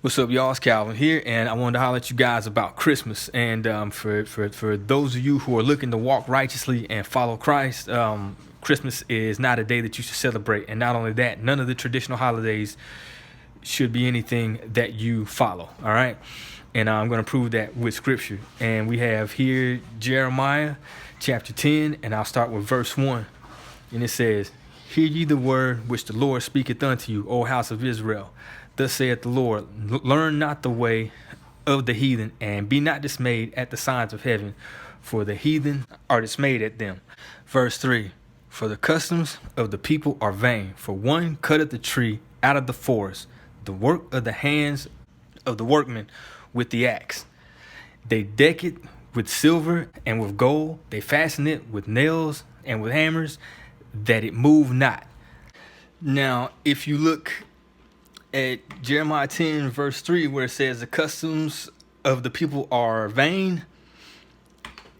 What's up, y'all? It's Calvin here, and I wanted to holler at you guys about Christmas. And for those of you who are looking to walk righteously and follow Christ, Christmas is not a day that you should celebrate. And not only that, none of the traditional holidays should be anything that you follow. All right, and I'm going to prove that with Scripture. And we have here Jeremiah chapter 10, and I'll start with verse 1. And it says, "Hear ye the word which the Lord speaketh unto you, O house of Israel. Thus saith the Lord, learn not the way of the heathen, and be not dismayed at the signs of heaven, for the heathen are dismayed at them." Verse 3, "For the customs of the people are vain, for one cutteth the tree out of the forest, the work of the hands of the workmen with the axe. They deck it with silver and with gold, they fasten it with nails and with hammers, that it move not." Now, if you look at Jeremiah 10 verse 3, where it says the customs of the people are vain,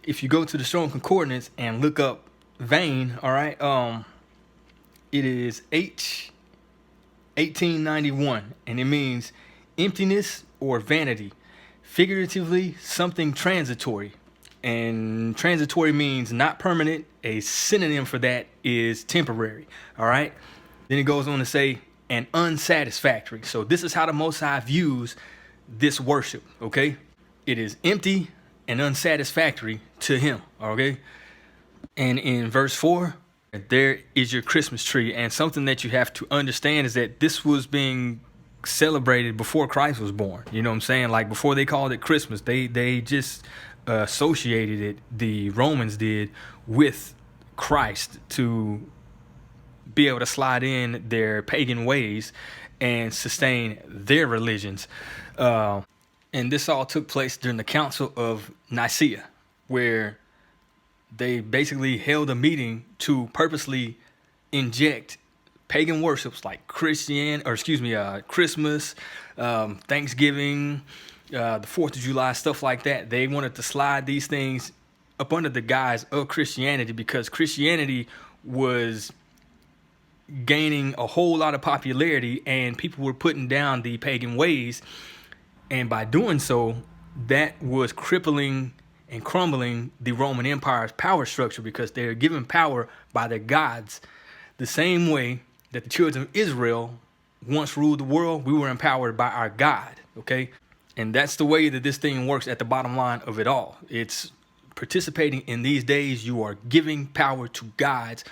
if you go to the Strong Concordance and look up vain, all right, it is H1891, and it means emptiness or vanity, figuratively something transitory. And transitory means not permanent. A synonym for that is temporary. All right, then it goes on to say and unsatisfactory. So this is how the Most High views this worship, okay? It is empty and unsatisfactory to him, okay? And in verse 4, there is your Christmas tree. And something that you have to understand is that this was being celebrated before Christ was born. You know what I'm saying? Like, before they called it Christmas, they just associated it, the Romans did, with Christ to be able to slide in their pagan ways and sustain their religions. And this all took place during the Council of Nicaea, where they basically held a meeting to purposely inject pagan worships like Christmas, Thanksgiving, the 4th of July, stuff like that. They wanted to slide these things up under the guise of Christianity, because Christianity was gaining a whole lot of popularity and people were putting down the pagan ways. And by doing so, that was crippling and crumbling the Roman Empire's power structure, because they're given power by their gods. The same way that the children of Israel once ruled the world, we were empowered by our God, okay? And that's the way that this thing works at the bottom line of it all. It's participating in these days. You are giving power to gods,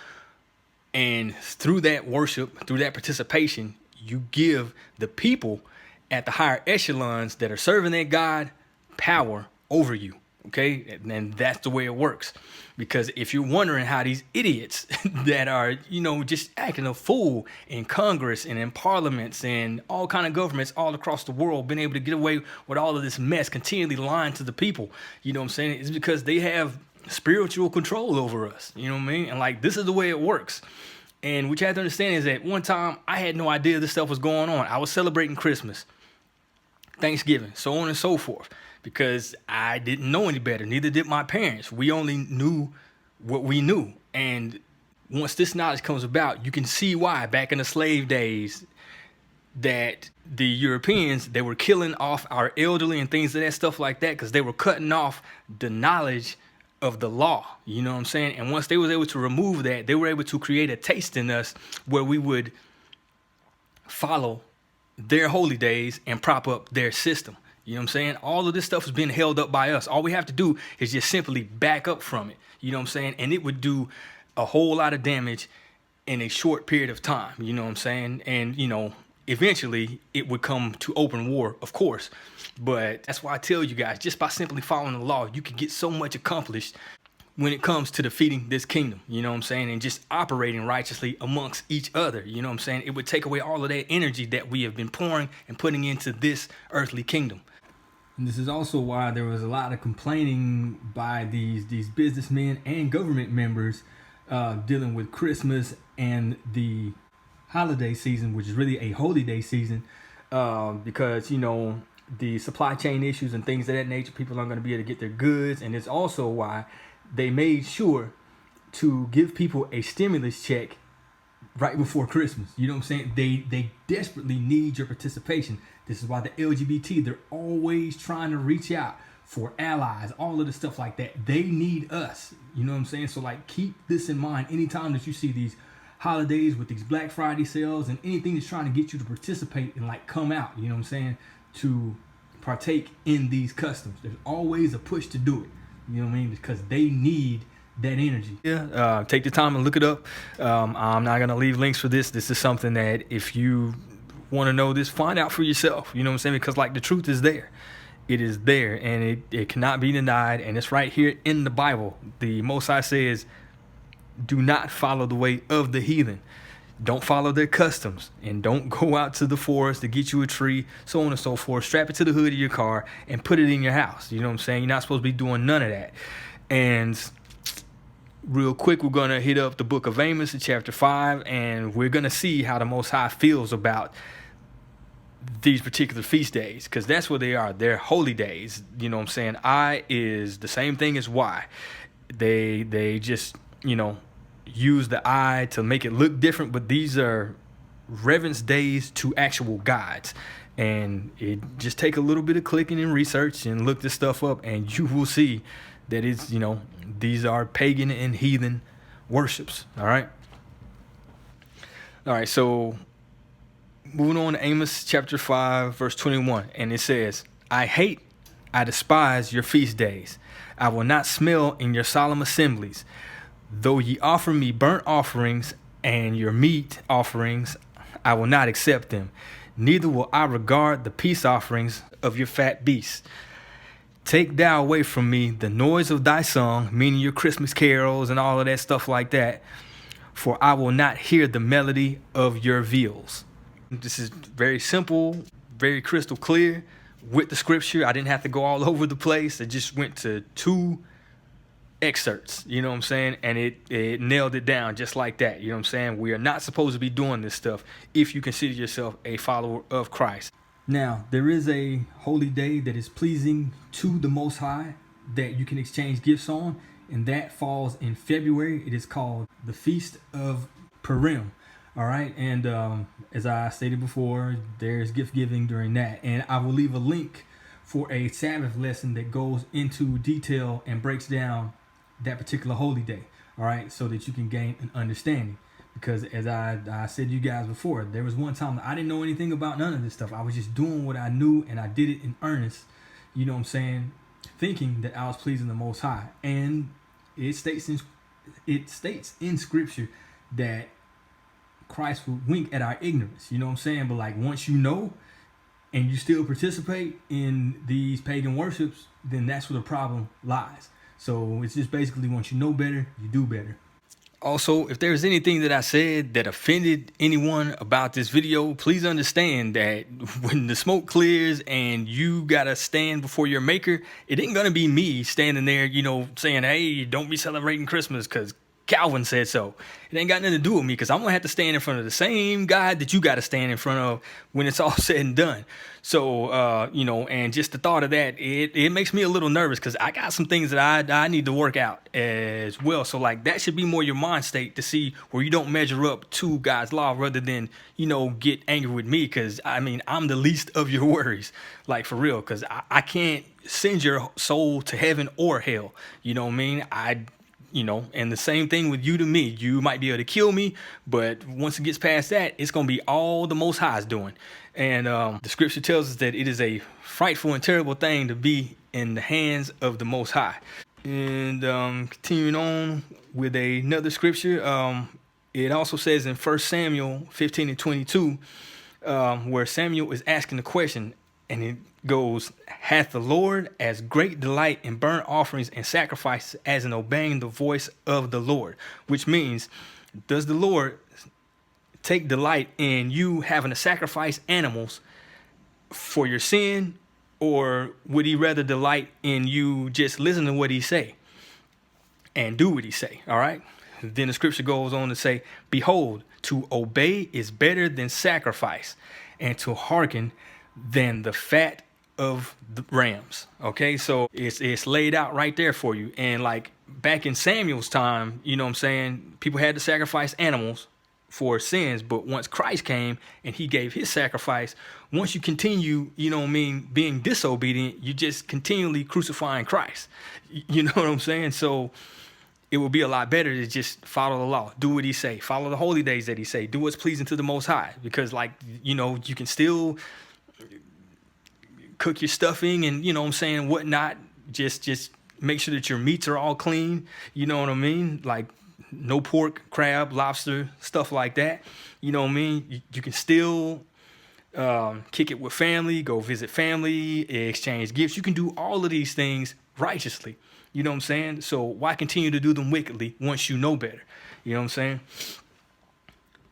and through that worship, through that participation, you give the people at the higher echelons that are serving that God power over you, okay? And that's the way it works. Because if you're wondering how these idiots that are, just acting a fool in Congress and in parliaments and all kind of governments all across the world been able to get away with all of this mess, continually lying to the people, you know what I'm saying? It's because they have spiritual control over us, you know what I mean? And like, this is the way it works. And what you have to understand is that one time I had no idea this stuff was going on. I was celebrating Christmas, Thanksgiving, so on and so forth, because I didn't know any better. Neither did my parents. We only knew what we knew. And once this knowledge comes about, you can see why back in the slave days that the Europeans, they were killing off our elderly and things of that stuff like that, because they were cutting off the knowledge of the law, you know what I'm saying? And once they was able to remove that, they were able to create a taste in us where we would follow their holy days and prop up their system. You know what I'm saying? All of this stuff is being held up by us. All we have to do is just simply back up from it. You know what I'm saying? And it would do a whole lot of damage in a short period of time. You know what I'm saying? And, eventually it would come to open war, of course. But that's why I tell you guys, just by simply following the law, you can get so much accomplished when it comes to defeating this kingdom, you know what I'm saying, and just operating righteously amongst each other, you know what I'm saying. It would take away all of that energy that we have been pouring and putting into this earthly kingdom. And this is also why there was a lot of complaining by these businessmen and government members dealing with Christmas and the holiday season, which is really a holy day season, because, the supply chain issues and things of that nature, people aren't going to be able to get their goods. And it's also why they made sure to give people a stimulus check right before Christmas. You know what I'm saying? They desperately need your participation. This is why the LGBT, they're always trying to reach out for allies, all of the stuff like that. They need us. You know what I'm saying? So like, keep this in mind anytime that you see these holidays with these Black Friday sales and anything that's trying to get you to participate and like come out, you know what I'm saying, to partake in these customs. There's always a push to do it. You know what I mean? Because they need that energy. Yeah, take the time and look it up. I'm not gonna leave links for this. This is something that if you want to know this, find out for yourself. You know what I'm saying? Because like, the truth is there. It is there, and it cannot be denied, and it's right here in the Bible. The Most High says, do not follow the way of the heathen. Don't follow their customs, and don't go out to the forest to get you a tree, so on and so forth. Strap it to the hood of your car and put it in your house. You know what I'm saying? You're not supposed to be doing none of that. And real quick, we're going to hit up the book of Amos in chapter 5, and we're going to see how the Most High feels about these particular feast days, because that's what they are. They're holy days. You know what I'm saying? I is the same thing as Y. They just, you know, use the I to make it look different, but these are reverence days to actual gods. And it just take a little bit of clicking and research and look this stuff up, and you will see that it's, you know, these are pagan and heathen worships. All right, so moving on to Amos chapter 5, verse 21, and it says, I despise your feast days. I will not smell in your solemn assemblies. Though ye offer me burnt offerings and your meat offerings, I will not accept them. Neither will I regard the peace offerings of your fat beasts. Take thou away from me the noise of thy song, meaning your Christmas carols and all of that stuff like that, for I will not hear the melody of your viols. This is very simple, very crystal clear with the scripture. I didn't have to go all over the place. I just went to 2 excerpts, you know what I'm saying? And it nailed it down just like that. You know what I'm saying? We are not supposed to be doing this stuff if you consider yourself a follower of Christ. Now, there is a holy day that is pleasing to the Most High that you can exchange gifts on, and that falls in February. It is called the Feast of Purim. All right, and as I stated before, there's gift giving during that, and I will leave a link for a Sabbath lesson that goes into detail and breaks down that particular holy day. All right, so that you can gain an understanding. Because as I said to you guys before, there was one time I didn't know anything about none of this stuff. I was just doing what I knew, and I did it in earnest. You know what I'm saying? Thinking that I was pleasing the Most High, and it states in Scripture that Christ would wink at our ignorance. You know what I'm saying? But like, once you know and you still participate in these pagan worships, then that's where the problem lies. So it's just basically, once you know better, you do better. Also, if there's anything that I said that offended anyone about this video, please understand that when the smoke clears and you gotta stand before your maker, it ain't gonna be me standing there, you know, saying, hey, don't be celebrating Christmas because Calvin said so. It ain't got nothing to do with me, because I'm gonna have to stand in front of the same God that you got to stand in front of when it's all said and done. So, you know, and just the thought of that, it makes me a little nervous, because I got some things that I need to work out as well. So like, that should be more your mind state, to see where you don't measure up to God's law, rather than, you know, get angry with me, because I mean, I'm the least of your worries, like for real, because I can't send your soul to heaven or hell. You know what I mean? You know, and the same thing with you to me. You might be able to kill me, but once it gets past that, it's going to be all the Most High's doing. And the scripture tells us that it is a frightful and terrible thing to be in the hands of the Most High. And continuing on with another scripture, it also says in 1 Samuel 15 and 22, where Samuel is asking the question, and it goes, hath the Lord as great delight in burnt offerings and sacrifices as in obeying the voice of the Lord? Which means, does the Lord take delight in you having to sacrifice animals for your sin, or would he rather delight in you just listen to what he say and do what he say? All right. Then the scripture goes on to say, behold, to obey is better than sacrifice, and to hearken than the fat of the rams. Okay, so it's laid out right there for you. And like back in Samuel's time, you know what I'm saying, people had to sacrifice animals for sins. But once Christ came and he gave his sacrifice, once you continue, being disobedient, you just continually crucifying Christ. You know what I'm saying? So it would be a lot better to just follow the law, do what he say, follow the holy days that he say, do what's pleasing to the Most High. Because you can still cook your stuffing and whatnot. Just make sure that your meats are all clean. You know what I mean? Like no pork, crab, lobster, stuff like that. You know what I mean? You can still kick it with family, go visit family, exchange gifts. You can do all of these things righteously. You know what I'm saying? So why continue to do them wickedly once you know better? You know what I'm saying?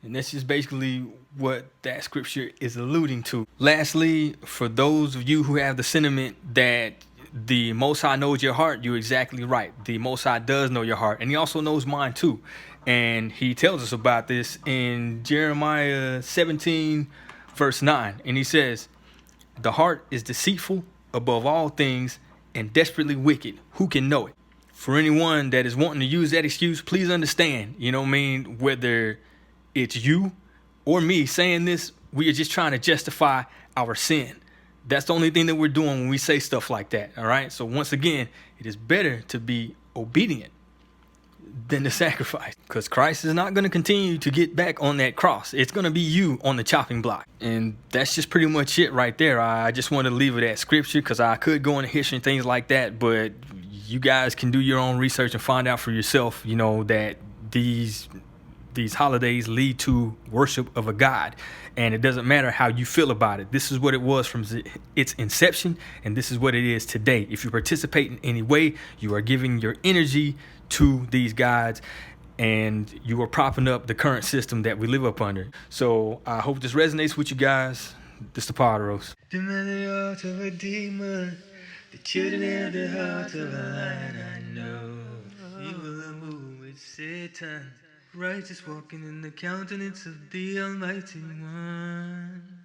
And that's just basically what that scripture is alluding to. Lastly, for those of you who have the sentiment that the Most High knows your heart, you're exactly right. The Most High does know your heart, and he also knows mine too. And he tells us about this in Jeremiah 17, verse 9. And he says, "The heart is deceitful above all things and desperately wicked. Who can know it?" For anyone that is wanting to use that excuse, please understand, whether it's you or me saying this, we are just trying to justify our sin. That's the only thing that we're doing when we say stuff like that. All right. So once again, it is better to be obedient than to sacrifice, because Christ is not going to continue to get back on that cross. It's going to be you on the chopping block. And that's just pretty much it right there. I just wanted to leave it at scripture, because I could go into history and things like that, but you guys can do your own research and find out for yourself, that these holidays lead to worship of a God. And it doesn't matter how you feel about it. This is what it was from its inception, and this is what it is today. If you participate in any way, you are giving your energy to these gods, and you are propping up the current system that we live up under. So I hope this resonates with you guys. This is the Pod Roast. The heart of a demon, the children of the heart of a lion, I know. Evil will move with Satan, righteous walking in the countenance of the Almighty One.